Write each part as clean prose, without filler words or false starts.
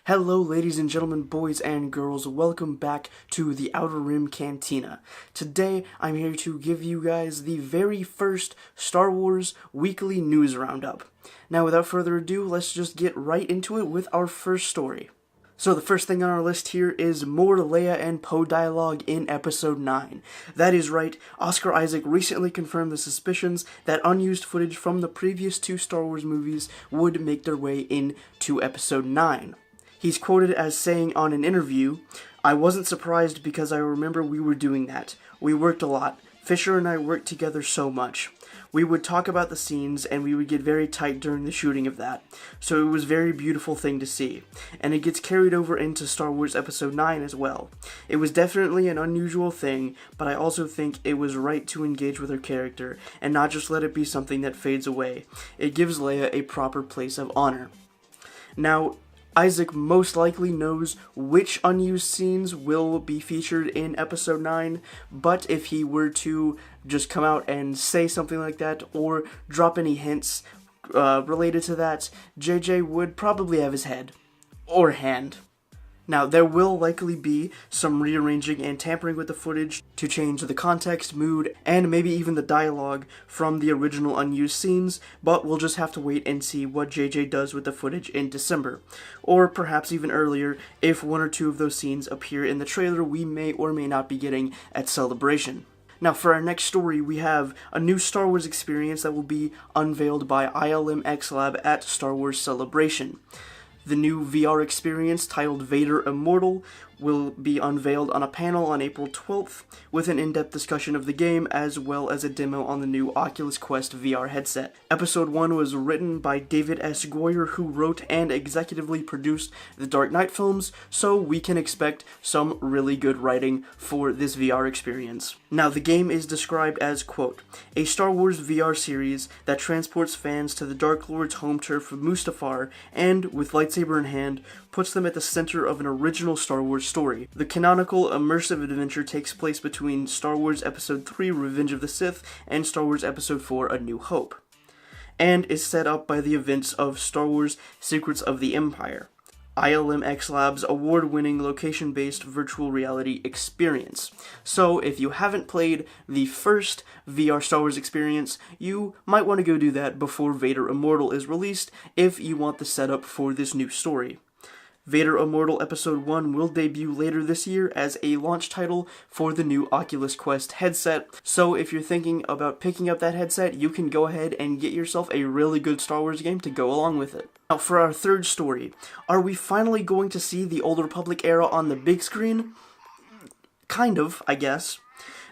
Hello ladies and gentlemen, boys and girls, welcome back to the Outer Rim Cantina. Today I'm here to give you guys the very first Star Wars weekly news roundup. Now without further ado, let's just get right into it with our first story. So the first thing on our list here is more Leia and Poe dialogue in Episode 9. That is right, Oscar Isaac recently confirmed the suspicions that unused footage from the previous two Star Wars movies would make their way into Episode 9. He's quoted as saying on an interview, "I wasn't surprised because I remember we were doing that. We worked a lot. Fisher and I worked together so much. We would talk about the scenes and we would get very tight during the shooting of that. So it was a very beautiful thing to see. And it gets carried over into Star Wars Episode 9 as well. It was definitely an unusual thing, but I also think it was right to engage with her character and not just let it be something that fades away. It gives Leia a proper place of honor." Now, Isaac most likely knows which unused scenes will be featured in Episode 9, but if he were to just come out and say something like that, or drop any hints related to that, JJ would probably have his head. Or hand. Now, there will likely be some rearranging and tampering with the footage to change the context, mood, and maybe even the dialogue from the original unused scenes, but we'll just have to wait and see what JJ does with the footage in December. Or perhaps even earlier, if one or two of those scenes appear in the trailer we may or may not be getting at Celebration. Now, for our next story, we have a new Star Wars experience that will be unveiled by ILM X Lab at Star Wars Celebration. The new VR experience, titled Vader Immortal, will be unveiled on a panel on April 12th, with an in-depth discussion of the game, as well as a demo on the new Oculus Quest VR headset. Episode 1 was written by David S. Goyer, who wrote and executively produced the Dark Knight films, so we can expect some really good writing for this VR experience. Now, the game is described as, quote, "a Star Wars VR series that transports fans to the Dark Lord's home turf of Mustafar, and, with lightsaber in hand, puts them at the center of an original Star Wars story. The canonical, immersive adventure takes place between Star Wars Episode 3, Revenge of the Sith, and Star Wars Episode 4, A New Hope, and is set up by the events of Star Wars Secrets of the Empire, ILM X Lab's award-winning location-based virtual reality experience." So, if you haven't played the first VR Star Wars experience, you might want to go do that before Vader Immortal is released if you want the setup for this new story. Vader Immortal Episode 1 will debut later this year as a launch title for the new Oculus Quest headset, so if you're thinking about picking up that headset, you can go ahead and get yourself a really good Star Wars game to go along with it. Now, for our third story, are we finally going to see the Old Republic era on the big screen? Kind of, I guess.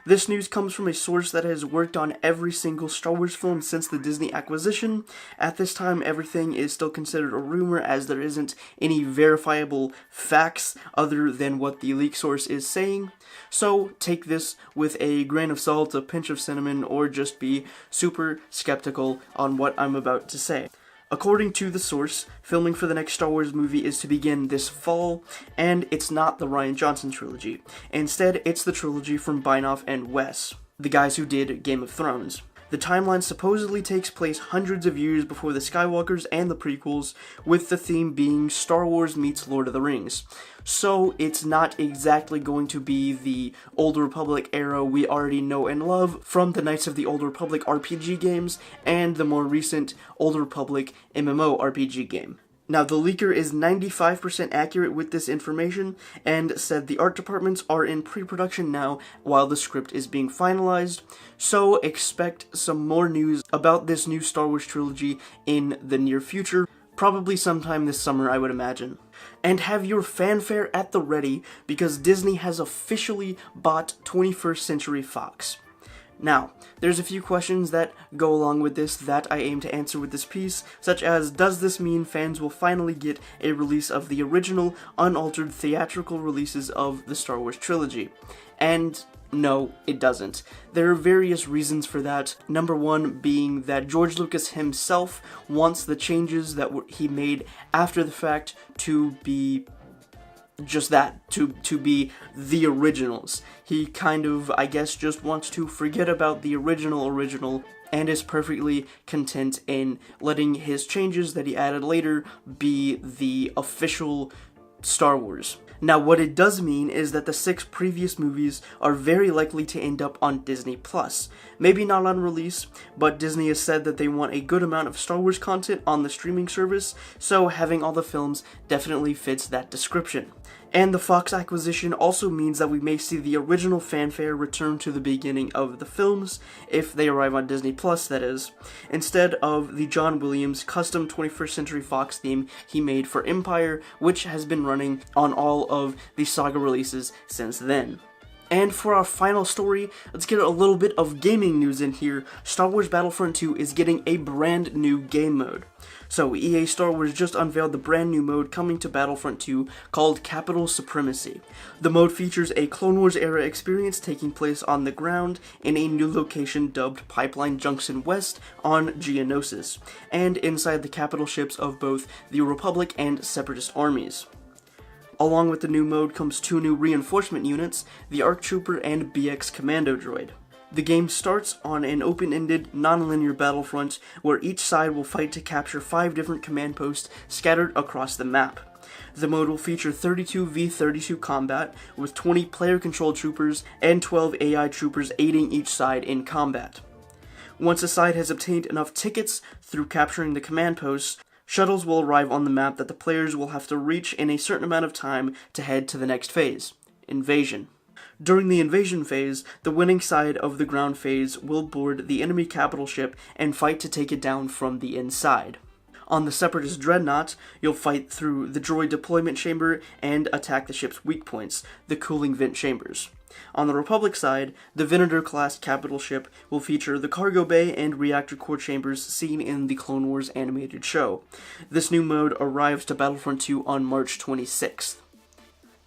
This news comes from a source that has worked on every single Star Wars film since the Disney acquisition. At this time, everything is still considered a rumor, as there isn't any verifiable facts other than what the leak source is saying. So take this with a grain of salt, a pinch of cinnamon, or just be super skeptical on what I'm about to say. According to the source, filming for the next Star Wars movie is to begin this fall, and it's not the Rian Johnson trilogy. Instead, it's the trilogy from Benioff and Weiss, the guys who did Game of Thrones. The timeline supposedly takes place hundreds of years before the Skywalkers and the prequels, with the theme being Star Wars meets Lord of the Rings. So it's not exactly going to be the Old Republic era we already know and love from the Knights of the Old Republic RPG games and the more recent Old Republic MMO RPG game. Now, the leaker is 95% accurate with this information and said the art departments are in pre-production now while the script is being finalized, so expect some more news about this new Star Wars trilogy in the near future, probably sometime this summer, I would imagine. And have your fanfare at the ready, because Disney has officially bought 21st Century Fox. Now, there's a few questions that go along with this that I aim to answer with this piece, such as, does this mean fans will finally get a release of the original, unaltered theatrical releases of the Star Wars trilogy? And no, it doesn't. There are various reasons for that. Number one being that George Lucas himself wants the changes that he made after the fact to be just that, to be the originals. He kind of, I guess, just wants to forget about the original and is perfectly content in letting his changes that he added later be the official Star Wars. Now, what it does mean is that the 6 previous movies are very likely to end up on Disney+. Maybe not on release, but Disney has said that they want a good amount of Star Wars content on the streaming service, so having all the films definitely fits that description. And the Fox acquisition also means that we may see the original fanfare return to the beginning of the films, if they arrive on Disney+, that is, instead of the John Williams custom 21st Century Fox theme he made for Empire, which has been running on all of the saga releases since then. And for our final story, let's get a little bit of gaming news in here. Star Wars Battlefront 2 is getting a brand new game mode. So EA Star Wars just unveiled the brand new mode coming to Battlefront 2 called Capital Supremacy. The mode features a Clone Wars era experience taking place on the ground in a new location dubbed Pipeline Junction West on Geonosis, and inside the capital ships of both the Republic and Separatist armies. Along with the new mode comes 2 new reinforcement units, the ARC Trooper and BX Commando Droid. The game starts on an open-ended, non-linear battlefront where each side will fight to capture 5 different command posts scattered across the map. The mode will feature 32v32 combat with 20 player-controlled troopers and 12 AI troopers aiding each side in combat. Once a side has obtained enough tickets through capturing the command posts, shuttles will arrive on the map that the players will have to reach in a certain amount of time to head to the next phase, Invasion. During the Invasion phase, the winning side of the ground phase will board the enemy capital ship and fight to take it down from the inside. On the Separatist Dreadnought, you'll fight through the droid deployment chamber and attack the ship's weak points, the cooling vent chambers. On the Republic side, the Venator-class capital ship will feature the cargo bay and reactor core chambers seen in the Clone Wars animated show. This new mode arrives to Battlefront 2 on March 26th.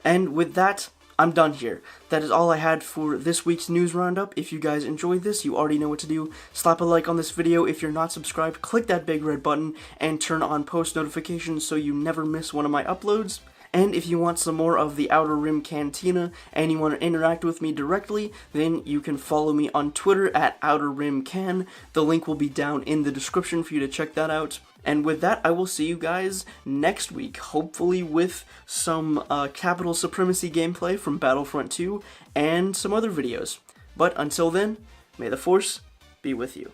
And with that, I'm done here. That is all I had for this week's news roundup. If you guys enjoyed this, you already know what to do. Slap a like on this video. If you're not subscribed, click that big red button and turn on post notifications so you never miss one of my uploads. And if you want some more of the Outer Rim Cantina and you want to interact with me directly, then you can follow me on Twitter at OuterRimCan. The link will be down in the description for you to check that out. And with that, I will see you guys next week, hopefully with some Capital Supremacy gameplay from Battlefront 2 and some other videos. But until then, may the Force be with you.